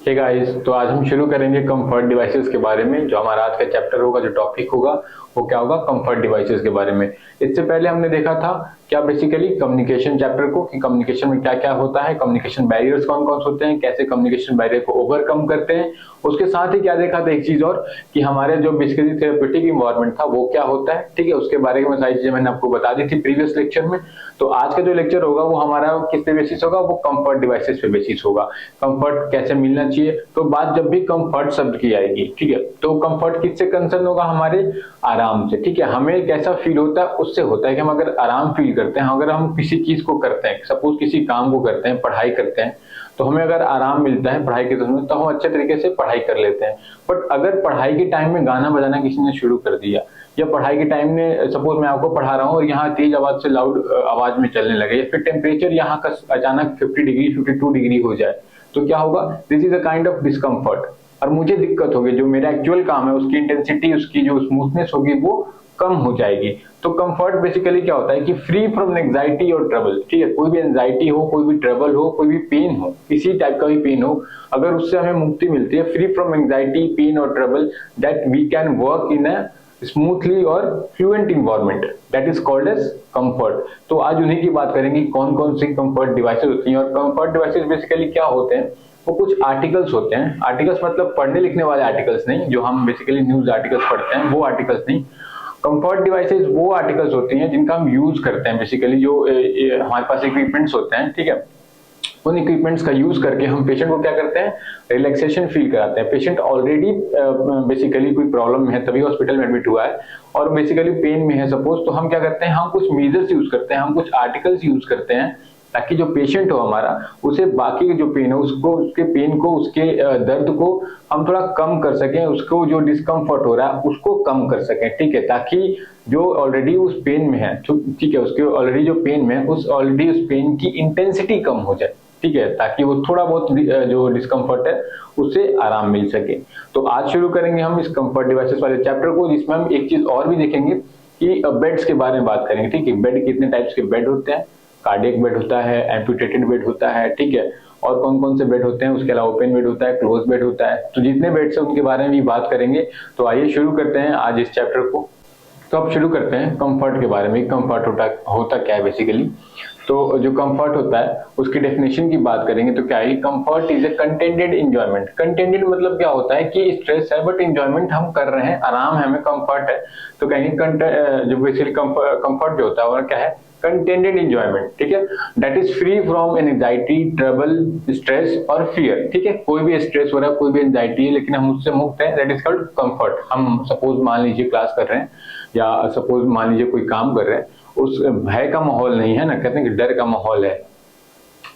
Hey guys, तो आज हम शुरू करेंगे कंफर्ट डिवाइसेस के बारे में। जो हमारा आज का चैप्टर होगा, जो टॉपिक होगा वो क्या होगा, कंफर्ट डिवाइसेस के बारे में। इससे पहले हमने देखा था क्या बेसिकली कम्युनिकेशन चैप्टर को, कि कम्युनिकेशन में क्या क्या होता है, कम्युनिकेशन बैरियर्स कौन कौन से होते हैं, कैसे कम्युनिकेशन बैरियर को ओवरकम करते हैं। उसके साथ ही क्या देखा था, एक चीज और, कि हमारे जो बेसिकली थेरेप्यूटिक इन्वायरमेंट था वो क्या होता है। ठीक है, उसके बारे में सारी चीजें मैंने आपको बता दी थी प्रीवियस लेक्चर में। तो आज का जो लेक्चर होगा वो हमारा किस पे बेसिस होगा, वो कंफर्ट डिवाइसेस पे बेसिस होगा। कंफर्ट कैसे मिलना चाहिए, तो बात जब भी कंफर्ट शब्द की आएगी, ठीक है, तो कंफर्ट किससे कंसर्न होगा, हमारे आराम से। ठीक है, हमें कैसा फील होता है उससे होता है कि हम अगर आराम फील करते हैं, अगर हम किसी चीज को करते हैं, सपोज किसी काम को करते हैं, पढ़ाई करते हैं, तो हमें अगर आराम मिलता है पढ़ाई के समय तो हम अच्छे तरीके से पढ़ाई कर लेते हैं। बट अगर पढ़ाई के टाइम में गाना बजाना किसी ने शुरू कर दिया, या पढ़ाई के टाइम में सपोज मैं आपको पढ़ा रहा हूँ और यहाँ तेज आवाज से लाउड आवाज में चलने लगे, या फिर टेम्परेचर यहाँ का अचानक 50 डिग्री 52 डिग्री हो जाए, तो क्या होगा, this is a kind of discomfort. और मुझे दिक्कत होगी, जो मेरा एक्चुअल काम है उसकी इंटेंसिटी, उसकी जो स्मूथनेस होगी वो कम हो जाएगी। तो कंफर्ट बेसिकली क्या होता है कि फ्री फ्रॉम एंजाइटी और ट्रबल। ठीक है, कोई भी एंजाइटी हो, कोई भी ट्रबल हो, कोई भी पेन हो, किसी टाइप का भी पेन हो, अगर उससे हमें मुक्ति मिलती है, फ्री फ्रॉम एंजाइटी, पेन और trouble, that we can work in a smoothly और fluent environment, that is called as comfort. तो आज उन्हीं की बात करेंगे, कौन कौन सी कंफर्ट डिवाइसेस होती हैं। और कंफर्ट डिवाइसेस बेसिकली क्या होते हैं, वो कुछ आर्टिकल्स होते हैं। आर्टिकल्स मतलब पढ़ने लिखने वाले आर्टिकल्स नहीं, जो हम बेसिकली न्यूज आर्टिकल्स पढ़ते हैं वो आर्टिकल्स नहीं। कंफर्ट डिवाइसेस वो आर्टिकल्स होती हैं जिनका हम यूज करते हैं, बेसिकली जो हमारे पास इक्विपमेंट्स होते हैं। ठीक है, उन इक्विपमेंट्स का यूज करके हम पेशेंट को क्या करते हैं, रिलैक्सेशन फील कराते हैं। पेशेंट ऑलरेडी बेसिकली कोई प्रॉब्लम है तभी हॉस्पिटल में एडमिट हुआ है और बेसिकली पेन में है सपोज, तो हम क्या करते हैं, हम कुछ मेजर्स यूज करते हैं, हम कुछ आर्टिकल्स यूज करते हैं, ताकि जो पेशेंट हो हमारा, उसे बाकी के जो पेन है उसको, उसके पेन को, उसके दर्द को हम थोड़ा कम कर सकें, उसको जो डिस्कम्फर्ट हो रहा है उसको कम कर सकें। ठीक है, ताकि जो ऑलरेडी उस पेन में है, ठीक है, उसके ऑलरेडी जो पेन में है, उस ऑलरेडी उस पेन की इंटेंसिटी कम हो जाए। ठीक है, ताकि वो थोड़ा बहुत जो डिस्कम्फर्ट है उससे आराम मिल सके। तो आज शुरू करेंगे हम इस कंफर्ट डिवाइसेस वाले चैप्टर को, जिसमें हम एक चीज और भी देखेंगे कि बेड्स के बारे में बात करेंगे। ठीक है, बेड कितने टाइप्स के बेड होते हैं, कार्डियक बेड होता है, एम्पुटेटेड बेड होता है, ठीक है, और कौन कौन से बेड होते हैं, उसके अलावा ओपन बेड होता है, क्लोज बेड होता है। तो जितने बेड्स हैं उनके बारे में भी बात करेंगे। तो आइए शुरू करते हैं आज इस चैप्टर को। तो अब शुरू करते हैं कंफर्ट के बारे में। कंफर्ट होता क्या है बेसिकली। तो जो कंफर्ट होता है उसकी डेफिनेशन की बात करेंगे तो क्या है, comfort is A contented enjoyment. Contented मतलब क्या होता है कि स्ट्रेस है बट एंजॉयमेंट हम कर रहे हैं, आराम है, हमें कंफर्ट है। तो कहेंगे जो बेसिकली कंफर्ट जो होता है वो क्या है, कंटेंटेड एंजॉयमेंट। ठीक है, that is free from anxiety, trouble, stress और फियर। ठीक है, कोई भी स्ट्रेस हो रहा है, कोई भी एंजाइटी है, लेकिन हम उससे मुक्त हैं, दैट इज कॉल्ड कंफर्ट। हम सपोज मान लीजिए क्लास कर रहे हैं, या सपोज मान लीजिए कोई काम कर रहे हैं, उस भय का माहौल नहीं है ना, कहते हैं कि डर का माहौल है,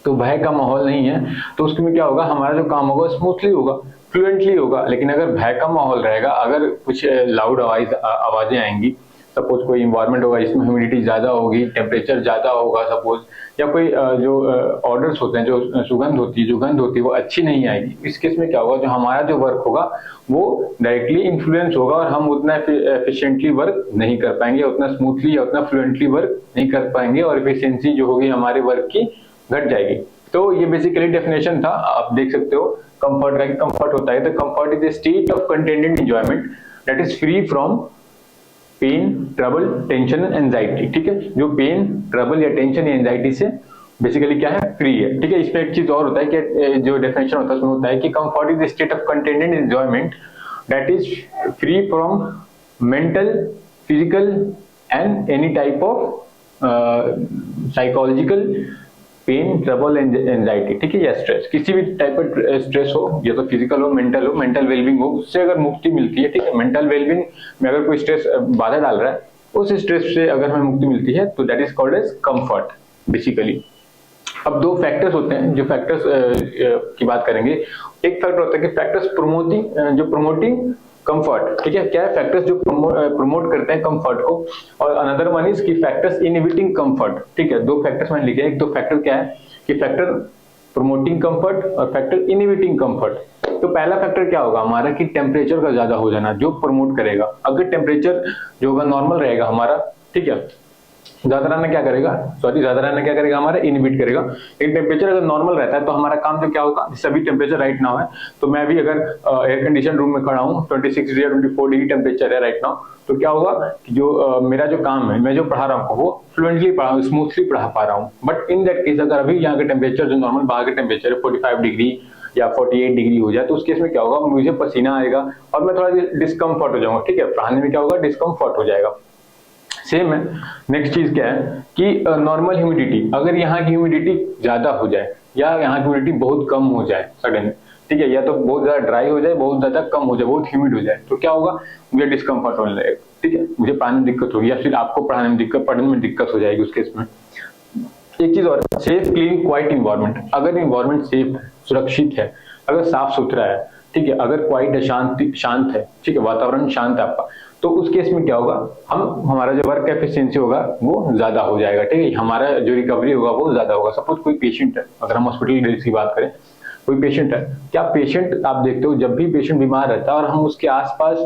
तो भय का माहौल नहीं है, तो उसमें क्या होगा, हमारा जो काम होगा स्मूथली होगा, फ्लुएंटली होगा। लेकिन अगर भय का माहौल रहेगा, अगर कुछ लाउड आवाजें आएंगी, सपोज कोई इन्वायरमेंट होगा जिसमें ह्यूमिडिटी ज्यादा होगी, टेम्परेचर ज्यादा होगा सपोज, या कोई जो ऑर्डर्स होते हैं, जो सुगंध होती है, जो गंध होती है, वो अच्छी नहीं आएगी। इस केस में क्या होगा, जो हमारा जो वर्क होगा वो डायरेक्टली इन्फ्लुएंस होगा और हम उतना एफिशिएंटली वर्क नहीं कर पाएंगे, उतना स्मूथली या उतना फ्लुएंटली वर्क नहीं कर पाएंगे, और एफिशिएंसी जो होगी हमारे वर्क की घट जाएगी। तो ये बेसिकली डेफिनेशन था, आप देख सकते हो कंफर्ट का। कंफर्ट होता है, तो comfort is a state of contented enjoyment that is free from pain, trouble, tension and anxiety. ठीक है, जो पेन, ट्रबल या टेंशन या एंजाइटी से बेसिकली क्या है, फ्री है। ठीक है, इसमें एक चीज और होता है कि जो डेफिनेशन होता है उसमें होता है कि comfort is state of contented enjoyment that is free from mental, physical and any type of psychological pen, trouble, anxiety. ठीक है, या स्ट्रेस, किसी भी टाइप का स्ट्रेस हो, या तो फिजिकल हो, मेंटल वेलबींग हो, उससे अगर मुक्ति मिलती है। ठीक है, मेंटल वेलबींग में अगर कोई स्ट्रेस बाधा डाल रहा है, उस स्ट्रेस से अगर हमें मुक्ति मिलती है तो that is called as comfort basically. अब दो फैक्टर्स होते हैं, जो फैक्टर्स की बात करेंगे। एक फैक्टर होता है कि फैक्टर्स प्रमोटिंग कंफर्ट। ठीक है, क्या है, फैक्टर्स जो प्रमोट करते हैं कंफर्ट को, और अनदर वन इज की फैक्टर्स इनहिबिटिंग कंफर्ट। ठीक है, दो फैक्टर्स मैंने लिखे हैं। एक तो फैक्टर क्या है कि फैक्टर प्रमोटिंग कंफर्ट और फैक्टर इनहिबिटिंग कंफर्ट। तो पहला फैक्टर क्या होगा हमारा, कि टेम्परेचर का ज्यादा हो जाना, जो प्रमोट करेगा। अगर टेम्परेचर जो होगा नॉर्मल रहेगा हमारा, ठीक है, ज्यादा रहना क्या करेगा, ज्यादा रहना क्या करेगा, हमारा इनहिबिट करेगा। एक टेम्परेचर अगर नॉर्मल रहता है तो हमारा काम जो क्या होगा, जैसे अभी टेम्परेचर राइट नाउ है, तो मैं भी अगर एयर कंडीशन रूम में खड़ा हूँ, 26 डिग्री या 24 डिग्री टेम्परेचर है राइट नाउ, तो क्या होगा कि जो मेरा जो काम है, मैं जो पढ़ा रहा हूँ वो फ्लुएंटली पढ़ा हूँ, स्मूथली पढ़ा पा रहा हूँ। बट इन दैट केस अगर अभी यहाँ के टेम्परेचर जो नॉर्मल बाहर के टेम्परेचर है 45 डिग्री या 48 डिग्री हो जाए, तो उस केस में क्या होगा, मुझे पसीना आएगा और मैं थोड़ा डिस्कम्फर्ट हो जाऊंगा। ठीक है, पढ़ाने में क्या होगा, डिस्कम्फर्ट हो जाएगा। सेम है। नेक्स्ट चीज क्या है कि नॉर्मल ह्यूमिडिटी, अगर यहाँ की ह्यूमिडिटी ज्यादा हो जाए या यहाँ की ह्यूमिडिटी बहुत कम हो जाए सडन, ठीक है, या तो बहुत ज्यादा ड्राई हो जाए, बहुत ज्यादा कम हो जाए, बहुत ह्यूमिड हो जाए, तो क्या होगा, मुझे डिस्कम्फर्ट होने लगेगा। ठीक है, मुझे पढ़ाने में दिक्कत होगी या फिर आपको पढ़ाने में दिक्कत, पढ़ने में दिक्कत हो जाएगी उस केस में। एक चीज और, सेफ क्लीन क्वाइट इन्वायरमेंट, अगर इन्वायरमेंट सेफ है, सुरक्षित है, अगर साफ सुथरा है, ठीक है, अगर क्वाइट है, शांत है, ठीक है, वातावरण शांत है आपका, तो उस केस में क्या होगा, हमारा जो वर्क एफिशिएंसी होगा वो ज्यादा हो जाएगा। ठीक है, हमारा जो रिकवरी होगा वो ज्यादा होगा। सपोज कोई पेशेंट है, अगर हम हॉस्पिटल डेज की बात करें, कोई पेशेंट है, क्या पेशेंट आप देखते हो जब भी पेशेंट बीमार रहता है और हम उसके आसपास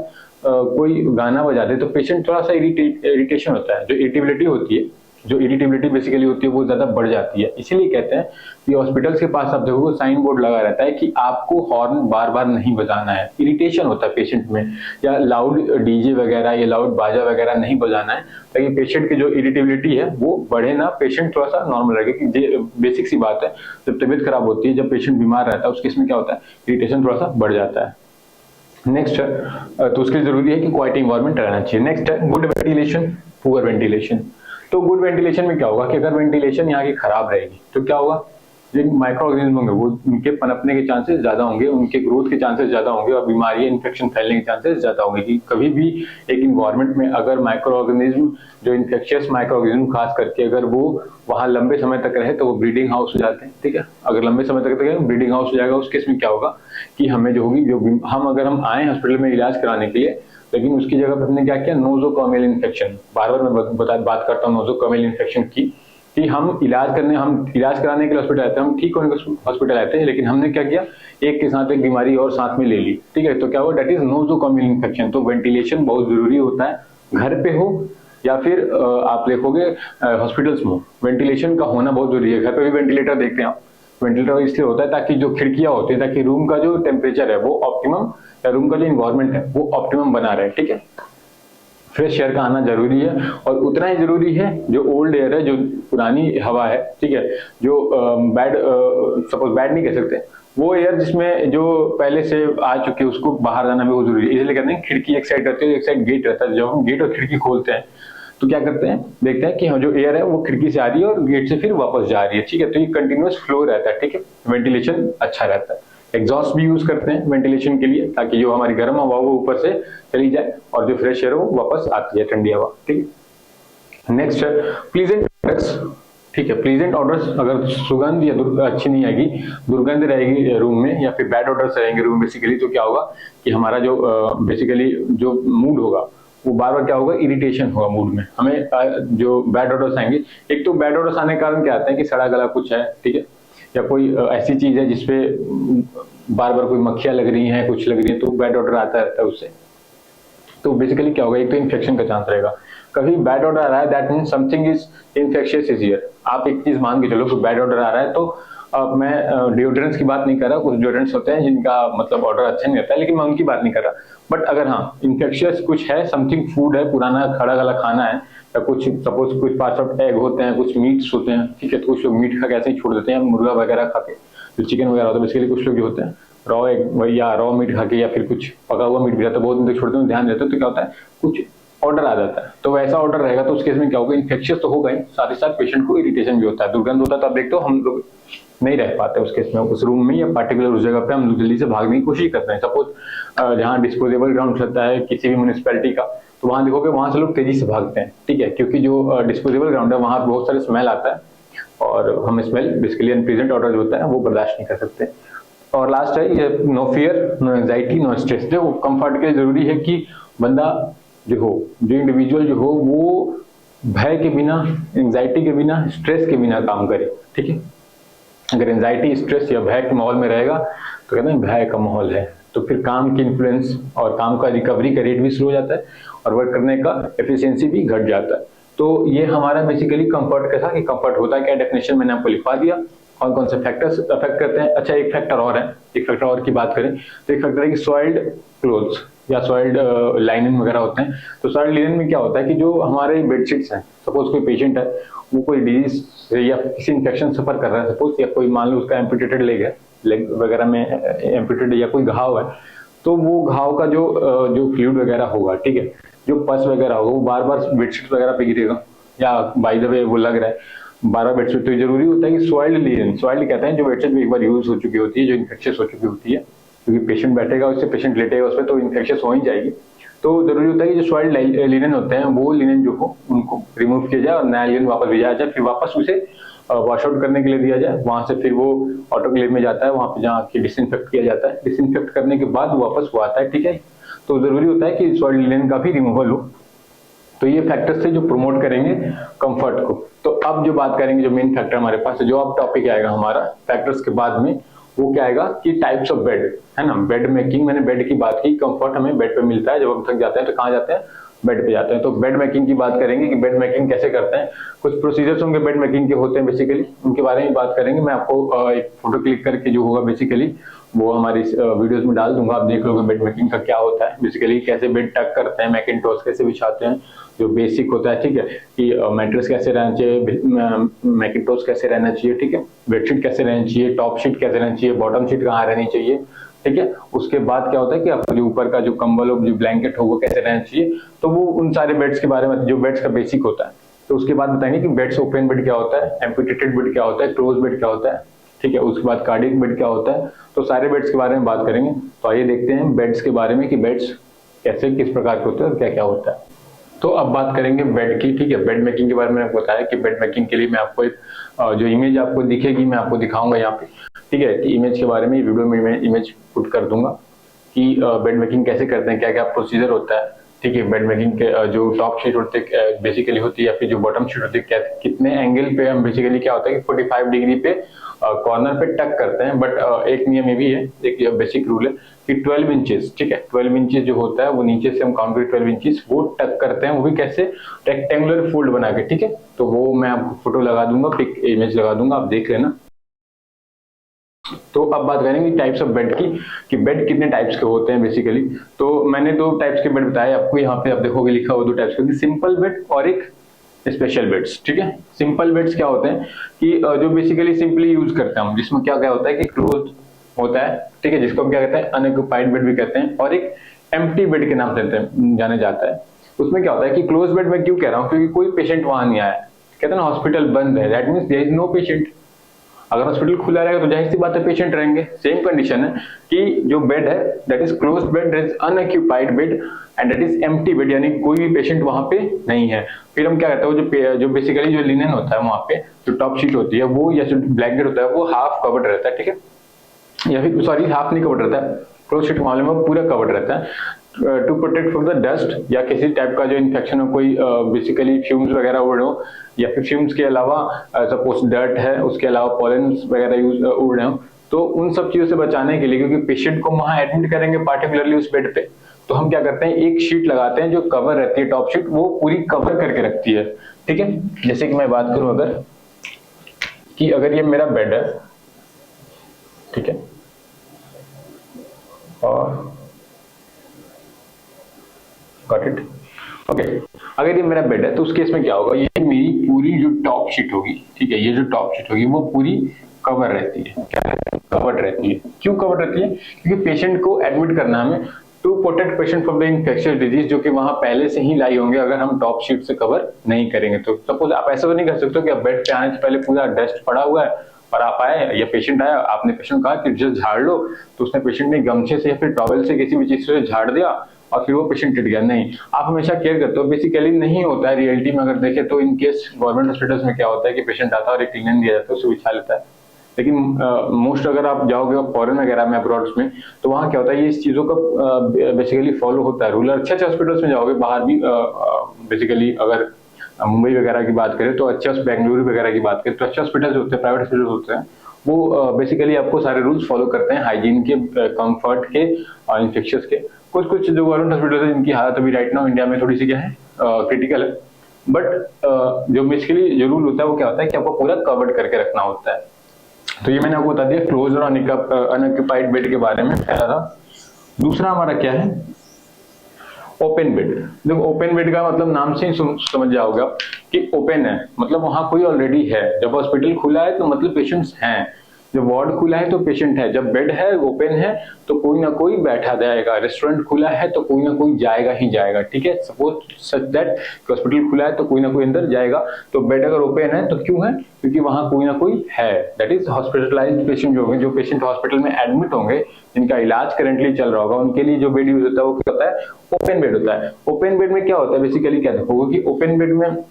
कोई गाना बजा दे तो पेशेंट थोड़ा सा इरिटेशन होता है, जो इरिटेबिलिटी होती है, जो इरिटेबिलिटी बेसिकली होती है वो ज्यादा बढ़ जाती है। इसीलिए कहते हैं कि हॉस्पिटल्स के पास आप देखोगे साइन बोर्ड लगा रहता है कि आपको हॉर्न बार बार नहीं बजाना है, इरिटेशन होता है पेशेंट में, या लाउड डीजे वगैरह या लाउड बाजा वगैरह नहीं बजाना है, ताकि पेशेंट की जो इरिटेबिलिटी है वो बढ़े ना, पेशेंट थोड़ा सा नॉर्मल रहे। कि बेसिक सी बात है, जब तबीयत खराब होती है, जब पेशेंट बीमार रहता है, उस केस में क्या होता है, इरिटेशन थोड़ा सा बढ़ जाता है। नेक्स्ट है, तो उसके लिए जरूरी है कि क्वाइट इन्वायरमेंट रहना चाहिए। नेक्स्ट है गुड वेंटिलेशन, पुअर वेंटिलेशन। तो गुड वेंटिलेशन में क्या होगा कि अगर वेंटिलेशन यहाँ की खराब रहेगी तो क्या होगा, जो माइक्रो ऑर्गेनिज्म होंगे वो उनके पनपने के चांसेस ज्यादा होंगे, उनके ग्रोथ के चांसेस ज्यादा होंगे और बीमारी इन्फेक्शन फैलने के चांसेस ज्यादा होंगे। कि कभी भी एक इन्वायरमेंट में अगर माइक्रो ऑर्गेनिज्म, जो इन्फेक्शियस माइक्रो ऑर्गेनिज्म खास करके, अगर वो वहां लंबे समय तक रहे तो वो ब्रीडिंग हाउस हो जाते हैं। ठीक है, अगर लंबे समय तक रहे ब्रीडिंग हाउस हो जाएगा। उस केस में क्या होगा कि हमें जो होगी, जो अगर हम आए हॉस्पिटल में इलाज कराने के लिए, लेकिन उसकी जगह पर हमने क्या किया, नोजोकोमियल इन्फेक्शन, बार बार मैं बात करता हूँ नोजोकोमियल इन्फेक्शन की, कि हम इलाज कराने के लिए हॉस्पिटल आते हैं, हम ठीक होने के हॉस्पिटल आते हैं, लेकिन हमने क्या किया, एक के साथ एक बीमारी और साथ में ले ली। ठीक है, तो क्या हुआ, दैट इज नोजोकोमियल इन्फेक्शन। तो वेंटिलेशन बहुत जरूरी होता है, घर पे हो या फिर आप देखोगे हॉस्पिटल्स में वेंटिलेशन का होना बहुत जरूरी है। घर पे भी वेंटिलेटर देखते हैं आप, वेंटिलेटर इसलिए होता है ताकि जो खिड़कियां होती है, ताकि रूम का जो टेम्परेचर है वो ऑप्टिमम, या रूम का जो इन्वायरमेंट है वो ऑप्टिमम बना रहे। ठीक है, फ्रेश एयर का आना जरूरी है, और उतना ही जरूरी है जो ओल्ड एयर है, जो पुरानी हवा है, ठीक है, जो सपोज बैड नहीं कह सकते, वो एयर जिसमें जो पहले से आ चुके उसको बाहर जाना भी बहुत जरूरी है। इसलिए कहते हैं खिड़की एक साइड रहती है, एक साइड गेट रहता है। जब हम गेट और खिड़की खोलते हैं तो क्या करते हैं, देखते हैं कि जो एयर है वो खिड़की से आ रही है और गेट से फिर वापस जा रही है। ठीक है, तो ये कंटिन्यूअस फ्लो रहता है। ठीक है, वेंटिलेशन अच्छा रहता है। एग्जॉस्ट भी यूज करते हैं वेंटिलेशन के लिए, ताकि जो हमारी गर्म हवा वो ऊपर से चली जाए और जो फ्रेश एयर वो वापस आती है, ठंडी हवा। ठीक है, नेक्स्ट है प्लीजेंट ऑर्डर्स। ठीक है, प्लीजेंट ऑर्डर्स, अगर सुगंध या अच्छी नहीं आएगी, दुर्गंध रहेगी रूम में, या फिर बैड ऑर्डर्स रहेंगे रूम बेसिकली, तो क्या होगा कि हमारा जो बेसिकली जो मूड होगा वो बार बार क्या होगा, इरिटेशन होगा मूड में। हमें जो बैड ऑर्डर्स आएंगे, एक तो बैड ऑर्डर्स आने के कारण क्या आता है कि सड़ा गला कुछ है, ठीक है, या कोई ऐसी चीज है जिसपे बार बार कोई मक्खियां लग रही हैं, कुछ लग रही है, तो बैड ऑर्डर आता रहता है उससे। तो बेसिकली क्या होगा, एक तो इन्फेक्शन का चांस रहेगा। कभी बैड ऑर्डर आ रहा है, that mean something is infectious is here. आप एक चीज मान के चलो कि बैड ऑर्डर आ रहा है, तो मैं डिओड्रेंट्स की बात नहीं कर रहा, कुछ डिओड्रेंट्स होते हैं जिनका मतलब ऑर्डर अच्छा नहीं रहता है, लेकिन मैं उनकी बात नहीं कर रहा। बट अगर हाँ इन्फेक्शियस कुछ है, समथिंग फूड है, पुराना खड़ा गला खाना है, या कुछ सपोज कुछ पार्ट्स ऑफ एग होते हैं, कुछ मीट्स होते हैं, ठीक है, तो कुछ लोग मीट खा के ऐसे ही छोड़ देते हैं, मुर्गा वगैरह खा के, जो चिकन वगैरह होता है बेसिकली, कुछ लोग जो होते हैं रॉ एग या रॉ मीट खा के, या फिर कुछ पका हुआ मीट भी रहता है, बहुत दिन तक छोड़ते हैं, ध्यान देते हैं, तो क्या होता है कुछ ऑर्डर आ जाता है। तो वैसा ऑर्डर रहेगा तो उस केस में क्या होगा, इन्फेक्शियस तो होगा ही, साथ ही साथ पेशेंट को इरिटेशन भी होता है, दुर्गंध होता है। तो आप देखते हो हम लोग नहीं रह पाते उस केस में, उस रूम में या पर्टिकुलर उस जगह पे हम जल्दी से भागने की कोशिश करते हैं। सपोज जहाँ डिस्पोजेबल ग्राउंड रहता है किसी भी म्यूनिसिपैलिटी का, तो वहां देखोगे वहां से लोग तेजी से भागते हैं। ठीक है, क्योंकि जो डिस्पोजेबल ग्राउंड है वहां बहुत सारे स्मेल आता है, और हम स्मेल बेसिकली अनप्लीजेंट ऑर्डर जो होता है वो बर्दाश्त नहीं कर सकते। और लास्ट है ये no fear, no anxiety, no stress. जो कंफर्ट के लिए जरूरी है कि बंदा जो इंडिविजुअल जो हो वो भय के बिना, एंजाइटी के बिना, स्ट्रेस के बिना काम करे। ठीक है, अगर एंजाइटी, स्ट्रेस या भय के माहौल में रहेगा तो कहते हैं भय का माहौल है, तो फिर काम की इन्फ्लुएंस और काम का रिकवरी का रेट भी स्लो हो जाता है, और वर्क करने का एफिशिएंसी भी घट जाता है। तो ये हमारा बेसिकली कंफर्ट का था कि कंफर्ट होता है क्या, डेफिनेशन मैंने आपको लिखवा दिया, कौन कौन से फैक्टर्स अफेक्ट करते हैं। अच्छा एक फैक्टर और है, एक फैक्टर और की बात करें तो एक फैक्टर है कि सॉइल्ड क्लोथ्स या सॉइल्ड लाइनिन वगैरह होते हैं। तो सॉइल्ड लिनन में क्या होता है कि जो हमारे बेडशीट्स हैं, सपोज कोई पेशेंट है वो कोई डिजीज से या किसी इन्फेक्शन सफर कर रहा है सपोज, या कोई मान लो उसका एम्पुटेटेड लेग है, लेग वगैरह में एम्पुटेटेड या कोई घाव है, तो वो घाव का जो फ्लूइड वगैरह होगा, ठीक है, जो पस वगैरह होगा वो बार बार बेडशीट वगैरह पे गिरेगा, या बाय द वे वो लग रहा है बार बार बेडशीट, तो जरूरी होता है कि सॉइल्ड लिनन, सॉइल्ड कहते हैं जो बेडशीट एक बार यूज हो चुकी होती है, जो इन्फेक्शियस हो चुकी होती है, क्योंकि पेशेंट बैठेगा उससे पेशेंट लेटेगा उस पर तो इन्फेक्शियस हो ही जाएगी। तो जरूरी होता है कि जो सॉइल्ड लिनन होते हैं वो लिनन जो हो उनको रिमूव किया जाए और नया लिनन वापस भेजा जाए, फिर वापस उसे वॉश आउट करने के लिए दिया जाए, वहां से फिर वो ऑटोक्लेव में जाता है, वहां पे जहाँ की डिसइंफेक्ट किया जाता है, डिसइंफेक्ट करने के बाद वापस वो आता है, ठीक है। तो जरूरी होता है कि सॉइल्ड लिनन का भी रिमूवल हो। तो ये फैक्टर्स थे जो प्रमोट करेंगे कंफर्ट को। तो अब जो बात करेंगे, जो मेन फैक्टर हमारे पास है, जो अब टॉपिक आएगा हमारा फैक्टर्स के बाद में, वो क्या आएगा कि टाइप्स ऑफ बेड, है ना। बेड मेकिंग, मैंने बेड की बात की, कंफर्ट हमें बेड पे मिलता है, जब हम थक जाते हैं तो कहाँ जाते हैं, बेड पे जाते हैं। तो बेड मेकिंग की बात करेंगे कि बेड मेकिंग कैसे करते हैं, कुछ प्रोसीजर्स होंगे बेड मेकिंग के होते हैं बेसिकली, उनके बारे में बात करेंगे। मैं आपको एक फोटो क्लिक करके जो होगा बेसिकली वो हमारी वीडियोस में डाल दूंगा, आप देख लोगे बेड मेकिंग का क्या होता है, बेसिकली कैसे बेड टक करते हैं, मैकिंटोश कैसे बिछाते हैं, जो बेसिक होता है, ठीक है, कि मैट्रेस कैसे रहना चाहिए, मैकिंटोश कैसे रहना चाहिए, ठीक है, बेडशीट कैसे रहनी चाहिए, टॉप शीट कैसे रहनी चाहिए, बॉटम शीट कहाँ रहनी चाहिए, ठीक है। उसके बाद क्या होता है कि आपका जो ऊपर का जो कंबल हो, जो ब्लैंकेट हो, वो कैसे रहना चाहिए। तो वो उन सारे बेड्स के बारे में, जो बेड्स का बेसिक होता है। तो उसके बाद बताएंगे कि बेड्स ओपन बेड क्या होता है, एम्पुटेटेड बेड क्या होता है, क्लोज बेड क्या होता है, ठीक है। उसके बाद कार्डियक बेड क्या होता है। तो सारे बेड्स के बारे में बात करेंगे। तो आइए देखते हैं बेड्स के बारे में कि बेड्स कैसे, किस प्रकार के होते हैं और क्या क्या होता है। तो अब बात करेंगे बेड की, ठीक है। बेड मेकिंग के बारे में आपको बताया कि बेड मेकिंग के लिए मैं आपको एक जो इमेज आपको दिखेगी मैं आपको दिखाऊंगा यहाँ पे, ठीक है। कि इमेज के बारे में वीडियो में मैं इमेज पुट कर दूंगा कि बेड मेकिंग कैसे करते हैं, क्या क्या प्रोसीजर होता है, ठीक है। बेड मेकिंग के जो टॉप शीट होते हैं बेसिकली होती है, या फिर जो बॉटम शीट होती है, कितने एंगल पे हम बेसिकली क्या होता है कि 45 डिग्री पे कॉर्नर पे टक करते हैं। बट एक नियम ये भी है, एक बेसिक रूल है कि 12 इंचेस, ठीक है, 12 इंचेस जो होता है वो नीचे से हम काउंट करें 12 इंचेस वो टक करते हैं, वो भी कैसे, रेक्टेंगुलर फोल्ड बना के, ठीक है। तो वो मैं आपको फोटो लगा दूंगा, पिक इमेज लगा दूंगा, आप देख लेना। तो अब बात करेंगे टाइप्स ऑफ बेड की, कि बेड कितने टाइप्स के होते हैं बेसिकली। तो मैंने 2 टाइप्स के बेड बताए आपको, यहाँ पे आप देखोगे लिखा हुआ 2 टाइप्स के, सिंपल बेड और एक स्पेशल बेड्स, ठीक है। सिंपल बेड्स क्या होते हैं कि जो बेसिकली सिंपली यूज करते हैं हम, जिसमें क्या क्या होता है कि क्लोज होता है, ठीक है, जिसको हम क्या कहते हैं अनऑक्युपाइड बेड भी कहते हैं, और एक एम्प्टी बेड के नाम से जाने जाता है। उसमें क्या होता है कि क्लोज बेड में क्यों कह रहा हूँ, क्योंकि कोई पेशेंट वहां नहीं आया, कहते हैं ना हॉस्पिटल बंद है, that means there is no patient. अगर हॉस्पिटल खुला रहेगा तो जाहिर सी बात है पेशेंट रहेंगे। सेम कंडीशन है कि जो बेड है that is closed bed, that is unoccupied bed and that is empty bed, यानी कोई भी पेशेंट वहां पे नहीं है। फिर हम क्या करते हैं, जो बेसिकली जो लिनन होता है वहां पे, जो टॉप शीट होती है वो, या जो ब्लैंकेट होता है वो हाफ कवर्ड रहता है, ठीक है, या फिर सॉरी हाफ नहीं कवर्ड रहता है, क्लोज शीट के मामले में पूरा कवर्ड रहता है, to protect from the dust या किसी टाइप का जो इन्फेक्शन हो, कोई बेसिकली फ्यूम्स वगैरह उड़ रहे हो, या फिर फ्यूम्स के अलावा सपोज डर्ट है, उसके अलावा पॉलेन्स वगैरह उड़ रहे हो, तो उन सब चीजों से बचाने के लिए, क्योंकि पेशेंट को वहां एडमिट करेंगे पार्टिकुलरली उस बेड पे, तो हम क्या करते हैं एक शीट लगाते हैं जो कवर रहती है, टॉप शीट वो पूरी कवर करके रखती है, ठीक है। जैसे कि मैं बात करूं अगर कि अगर ये मेरा बेड है, ठीक है, और गॉट इट, ओके। अगर ये मेरा बेड है तो उस केस में क्या होगा, ये मेरी पूरी जो टॉप शीट होगी, ठीक है, ये जो टॉप शीट होगी वो पूरी कवर रहती है, क्या रहती है, कवर्ड रहती है। क्यों कवर्ड रहती है, क्योंकि पेशेंट को एडमिट करना हमें to protect patient from the infectious disease, जो कि वहां पहले से ही लाई होंगे अगर हम टॉप शीट से कवर नहीं करेंगे तो। सपोज आप ऐसा तो नहीं कर सकते कि आप बेड पे आने से पहले पूरा डस्ट पड़ा हुआ है और आप आए या पेशेंट आया, आपने पेशेंट कहा कि जस्ट झाड़ लो, तो उसने पेशेंट ने गमछे से या फिर टॉवेल से किसी भी चीज से झाड़ दिया और फिर वो पेशेंट टिट गया। नहीं, आप हमेशा केयर करते हो, बेसिकली नहीं होता है रियलिटी में अगर देखें तो। इन केस गवर्नमेंट हॉस्पिटल्स में क्या होता है कि पेशेंट आता है और एक लिनन दिया जाता है, उसे बिछा लेता है। लेकिन मोस्ट अगर आप जाओगे फॉरेन वगैरह में, अब्रॉड्स में, तो वहाँ क्या होता है ये इस चीजों का बेसिकली फॉलो होता है रूल। अच्छे अच्छे हॉस्पिटल्स में जाओगे बाहर भी, बेसिकली अगर मुंबई वगैरह की बात करें तो अच्छे, बेंगलुरु वगैरह की बात करें तो अच्छे हॉस्पिटल्स होते हैं, प्राइवेट हॉस्पिटल्स होते हैं, वो बेसिकली आपको सारे रूल्स फॉलो करते हैं, हाइजीन के, कंफर्ट के और इन्फेक्शियस के। कुछ जो गवर्नमेंट हॉस्पिटल है जिनकी हालत अभी राइट नाउ इंडिया में थोड़ी सी क्या है, क्रिटिकल है, बट जो बेसिकली जो रूल होता है वो क्या होता है कि आपको पूरा कवर्ड करके रखना होता है। तो ये मैंने आपको बता दिया क्लोज और अनऑक्यूपाइड बेड के बारे में, पहला था। दूसरा हमारा क्या है, ओपन बेड। देखो ओपन बेड का मतलब नाम से ही समझ जाओगे कि ओपन है मतलब वहां कोई ऑलरेडी है। जब हॉस्पिटल खुला है तो मतलब पेशेंट्स हैं, जब वार्ड खुला है तो पेशेंट है, जब बेड है ओपन है तो कोई ना कोई बैठा जाएगा, रेस्टोरेंट खुला है तो कोई ना कोई जाएगा ही जाएगा, ठीक है। सपोज सच दैट हॉस्पिटल खुला है तो कोई ना कोई अंदर जाएगा, तो बेड अगर ओपन है तो क्यों है, क्योंकि वहां कोई ना कोई है। दैट इज हॉस्पिटलाइज्ड पेशेंट जो होंगे, जो पेशेंट हॉस्पिटल में एडमिट होंगे, जिनका इलाज करेंटली चल रहा होगा, उनके लिए जो बेड यूज होता है वो क्या होता है, ओपन बेड होता है। ओपन बेड में क्या होता है बेसिकली, क्या देखोगे कि ओपन बेड में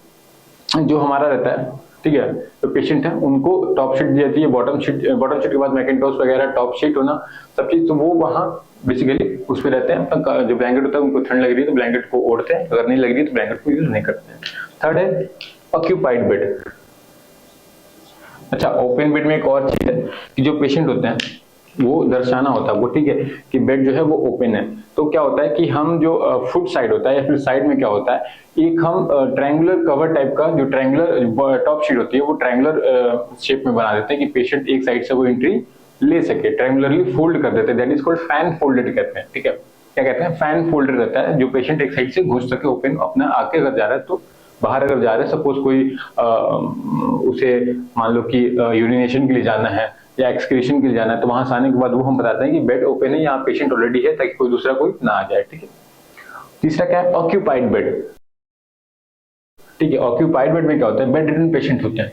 जो हमारा रहता है, ठीक है, तो पेशेंट है उनको टॉप शीट दी जाती है, बॉटम शीट के बाद मैकेंटोस वगैरह टॉप शीट होना सब चीज, तो वो वहां बेसिकली उस पे रहते हैं। जो ब्लैंकेट होता है उनको ठंड लग रही है तो ब्लैंकेट को ओढ़ते हैं, अगर नहीं लग रही है तो ब्लैंकेट को यूज नहीं करते हैं। थर्ड है ऑक्यूपाइड बेड। अच्छा, ओपन बेड में एक और चीज है कि जो पेशेंट होते हैं वो दर्शाना होता है वो, ठीक है, कि बेड जो है वो ओपन है। तो क्या होता है कि हम जो फुट साइड होता है या फिर साइड में क्या होता है, एक हम ट्रायंगुलर कवर टाइप का जो ट्रायंगुलर टॉप शीट होती है वो ट्रायंगुलर शेप में बना देते हैं कि पेशेंट एक साइड से वो एंट्री ले सके, ट्रायंगुलरली फोल्ड कर देते हैं। That is called fan folded कहते हैं, ठीक है। क्या कहते हैं, फैन फोल्डेड रहता है, जो पेशेंट एक साइड से घुस सके ओपन, अपना आके अगर जा रहा है तो बाहर अगर जा रहा है, सपोज कोई उसे मान लो कि यूरिनेशन के लिए जाना है या एक्सक्रीशन के लिए जाना है, तो वहां से आने के बाद वो हम बताते हैं कि बेड ओपन है, यहाँ पेशेंट ऑलरेडी है, ताकि कोई दूसरा कोई ना आ जाए, ठीक है। तीसरा क्या है, ऑक्यूपाइड बेड, ठीक है। ऑक्यूपाइड बेड में क्या होता है, बेड रिडन पेशेंट होते हैं।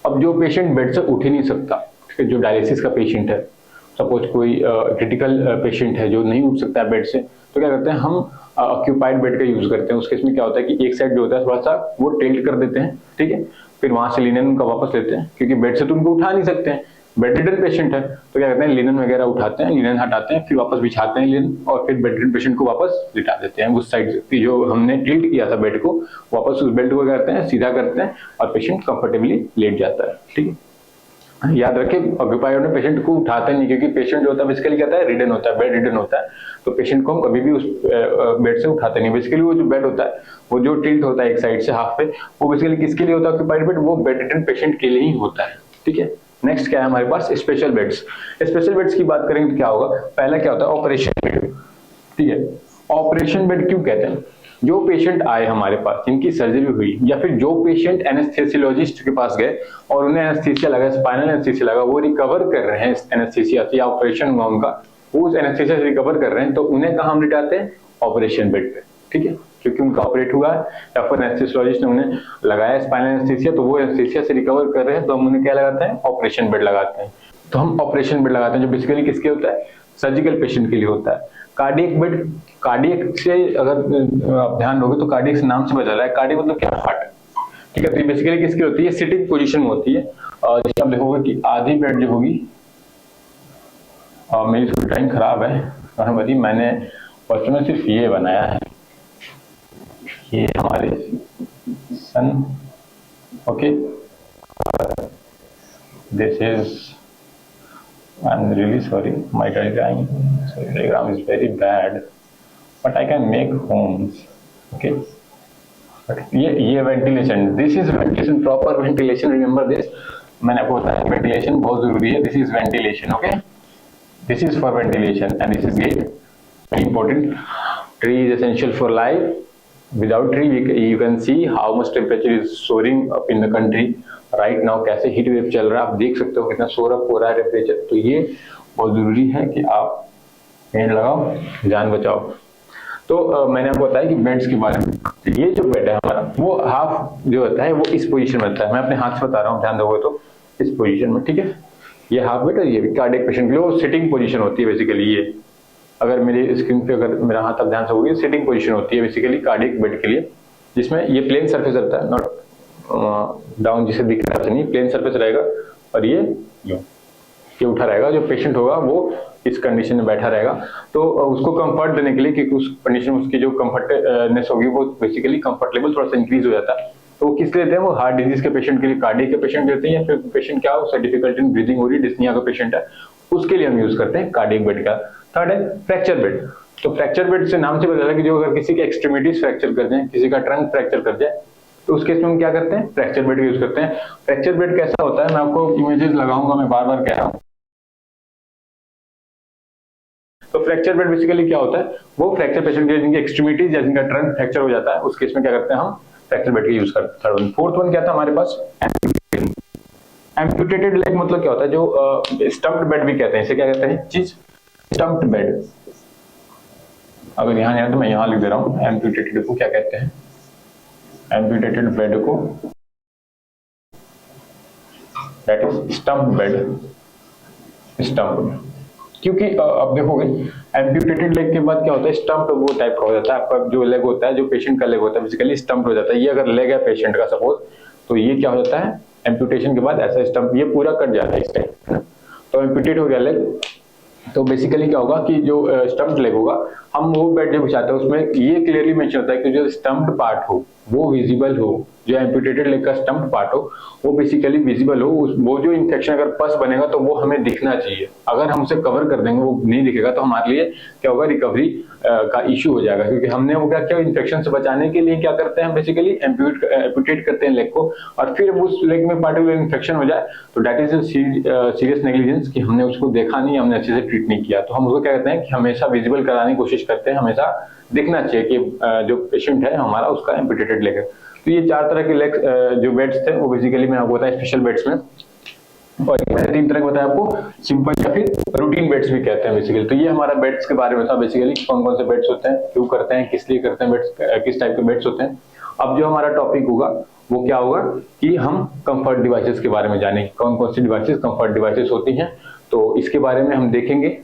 अब जो पेशेंट बेड से उठ ही नहीं सकता, ठीक है, जो डायलिसिस का पेशेंट है, सपोज कोई क्रिटिकल पेशेंट है जो नहीं उठ सकता है बेड से, तो क्या करते हैं हम ऑक्यूपाइड बेड का यूज करते हैं। उस केस में क्या होता है कि एक साइड जो होता है थोड़ा सा वो टिल्ट कर देते हैं, ठीक है, फिर वहां से लिनन उनका वापस लेते हैं, क्योंकि बेड से तो उनको उठा नहीं सकते हैं, बेड रिडन पेशेंट है, तो क्या करते हैं लिनन वगैरह उठाते हैं, लिनन हटाते हैं, फिर वापस बिछाते हैं लिनन, और फिर बेड रिडन पेशेंट को वापस लिटा देते हैं उस साइड से जो हमने टिल्ट किया था बेड को, वापस उस बेड को करते हैं सीधा करते हैं और पेशेंट कंफर्टेबली लेट जाता है, ठीक है। याद रखें ऑक्यूपाइड में पेशेंट को उठाते नहीं, क्योंकि पेशेंट जो होता है बेसिकली क्या होता है, रिडन होता है, बेड रिडन होता है, तो पेशेंट को हम कभी भी उस बेड से उठाते नहीं। बेसिकली वो जो बेड होता है वो जो टिल्ट होता है एक साइड से हाफ पे, वो बेसिकली किसके लिए होता है ऑक्यूपाइड बेड, वो बेड रिडन पेशेंट के लिए ही होता है, ठीक है। नेक्स्ट क्या है हमारे पास, स्पेशल बेड्स। स्पेशल बेड्स की बात करेंगे तो क्या होगा, पहला क्या होता है ऑपरेशन बेड, ठीक है। ऑपरेशन बेड क्यों कहते हैं, जो पेशेंट आए हमारे पास जिनकी सर्जरी हुई, या फिर जो पेशेंट एनेस्थेसियोलॉजिस्ट के पास गए और उन्हें एनेस्थीसिया लगा, स्पाइनल एनेस्थीसिया लगा, वो रिकवर कर रहे हैं एनेस्थीसिया से या ऑपरेशन हुआ उनका, वो उस एनेस्थीसिया से रिकवर कर रहे हैं, तो उन्हें कहाँ हम लिटाते हैं, ऑपरेशन बेड पे, ठीक है, क्योंकि उनका ऑपरेट हुआ है या फिर एनेस्थेसियोलॉजिस्ट ने उन्हें लगाया स्पाइनल एनेस्थीसिया, तो वो एनेस्थीसिया से रिकवर कर रहे हैं, तो हम उन्हें क्या लगाते हैं, ऑपरेशन बेड लगाते हैं। तो हम ऑपरेशन बेड लगाते हैं जो बेसिकली किसके होता है, सर्जिकल पेशेंट के लिए होता है। कार्डियक बेड, कार्डियक से अगर आप ध्यान दोगे तो कार्डियक से नाम से पता चला है, कार्डियक मतलब क्या, हार्ट, ठीक है। तो ये बेसिकली किसकी होती है, सिटिंग पोजीशन में होती है, और जैसे आप देखोगे कि आधी बेड जो होगी, मेरी थोड़ी ड्राइंग खराब है और मैंने बच्चों में सिर्फ ये बनाया है, ये हमारे son, okay, this is, I'm really sorry, my diagram is very bad, but I can make homes, okay. But ये ventilation, this is ventilation, proper ventilation, remember this, मैंने आपको बताया ventilation बहुत जरूरी है, this is ventilation, okay, this is for ventilation and this is gate, very important. Tree is essential for life, without tree you can see how much temperature is soaring up in the country right now, कैसे heat wave चल रहा है, आप देख सकते हो कितना सोर अप हो रहा है टेम्परेचर, तो ये बहुत जरूरी है कि आप पेड़ लगाओ, जान बचाओ। तो मैंने आपको बताया कि बेड्स के बारे में, ये जो बेड है हमारा वो हाफ जो होता है वो इस पोजीशन में होता है, मैं अपने हाथ से बता रहा हूँ, ध्यान दोगे तो इस पोजीशन में, ठीक है, ये हाफ बेड, और ये भी कार्डियक पेशेंट के लिए वो सिटिंग पोजीशन होती है बेसिकली। ये अगर मेरी स्क्रीन पे अगर मेरा हाथ आप ध्यान से होगी, सिटिंग पोजीशन होती है बेसिकली कार्डियक बेड के लिए, जिसमें ये प्लेन सर्फेस रहता है, नॉट डाउन जिसे दिख रहा है, नहीं प्लेन सरफेस रहेगा, और ये उठा रहेगा, जो पेशेंट होगा वो इस कंडीशन में बैठा रहेगा, तो उसको कंफर्ट देने के लिए, क्योंकि उस कंडीशन में उसकी जो कंफर्टनेस होगी वो बेसिकली कंफर्ट लेवल थोड़ा सा इंक्रीज हो जाता है, तो वो किस लेते हैं, वो हार्ट डिजीज के पेशेंट के लिए, कार्डियक के पेशेंट लेते हैं, या फिर पेशेंट क्या हो डिफिकल्टी इन ब्रीदिंग हो रही, डिस्निया का पेशेंट है, उसके लिए हम यूज करते हैं कार्डियक बेड का। थर्ड है फ्रैक्चर बेड। तो फ्रैक्चर बेड से नाम से पता चला कि जो अगर किसी के एक्सट्रीमिटीज फ्रैक्चर कर जाए, किसी का ट्रंक फ्रैक्चर कर जाए, तो उस केस में हम क्या करते हैं, फ्रैक्चर बेड का यूज करते हैं। फ्रैक्चर बेड कैसा होता है, मैं आपको इमेजेस लगाऊंगा, मैं बार बार कह रहा हूँ। तो फ्रैक्चर बेड बेसिकली क्या होता है, वो फ्रैक्चर पेशेंट के जिनकी एक्सट्रीमिटीज या जिनका ट्रंक फ्रैक्चर हो जाता है, उस केस में क्या करते हैं हम, फ्रैक्चर बेड का यूज करते हैं। थर्ड वन, फोर्थ वन क्या था हमारे पास, एम्पुटेटेड लेग। मतलब क्या होता है, जो स्टम्प्ड बेड भी कहते हैं, इसे क्या कहते हैं चीज, स्टम्प्ड बेड। अगर यहाँ नहीं है तो मैं यहाँ लिख दे रहा हूँ, एम्पुटेटेड को क्या कहते हैं, एम्पुटेटेड बेड को that is stumped bed, stumped. क्योंकि अब देखोगे एम्पुटेटेड लेग के बाद क्या होता है, स्टम्प्ड वो टाइप का हो जाता है। आपका जो लेग होता है, जो पेशेंट का लेग होता है, बेसिकली स्टम्प्ड हो जाता है। ये अगर लेग है पेशेंट का सपोज, तो ये क्या हो जाता है, एम्पुटेशन के बाद ऐसा स्टम्प ये पूरा कट जाता है इस टाइप। तो एम्पुटेट हो गया लेग, तो बेसिकली क्या होगा कि जो स्टम्प्ड लेग होगा, हम वो बेड जो बिछाते हैं उसमें ये क्लियरली मेंशन होता है कि जो स्टम्प्ड पार्ट हो वो विजिबल हो, जो एम्पुटेटेड लेग का स्टम्प्ड पार्ट हो वो बेसिकली विजिबल हो। वो जो इंफेक्शन अगर पस बनेगा तो वो हमें दिखना चाहिए। अगर हम उसे कवर कर देंगे, वो नहीं दिखेगा, तो हमारे लिए क्या होगा, रिकवरी का इश्यू हो जाएगा। क्योंकि हमने वो क्या किया, इन्फेक्शन से बचाने के लिए क्या करते हैं, बेसिकली एम्पुटेट करते हैं लेग को, और फिर उस लेग में पार्टिकुलर इन्फेक्शन हो जाए तो दैट इज सीरियस नेग्लिजेंस, कि हमने उसको देखा नहीं, हमने अच्छे से ट्रीट नहीं किया। तो हम उसको क्या कहते हैं कि हमेशा विजिबल कराने की कोशिश करते हैं, हमेशा दिखना चाहिए कि जो पेशेंट है हमारा उसका एम्पुटेटेड लेग है। तो ये चार तरह के लेग जो बेड्स थे वो बेसिकली मैं आपको बताया स्पेशल बेड्स में, और मैंने तीन तरह के बताया आपको, सिंपल या फिर रूटीन बेड्स भी कहते हैं बेसिकली। तो ये हमारा बेड्स के बारे में था बेसिकली, कौन कौन से बेड्स होते हैं, क्यों करते हैं, किस लिए करते हैं, बेड्स किस टाइप के बेड्स होते हैं। अब जो हमारा टॉपिक होगा वो क्या होगा कि हम कंफर्ट डिवाइसेस के बारे में जानेंगे, कौन कौन सी डिवाइसेस कंफर्ट डिवाइसेस होती हैं। तो इसके बारे में हम देखेंगे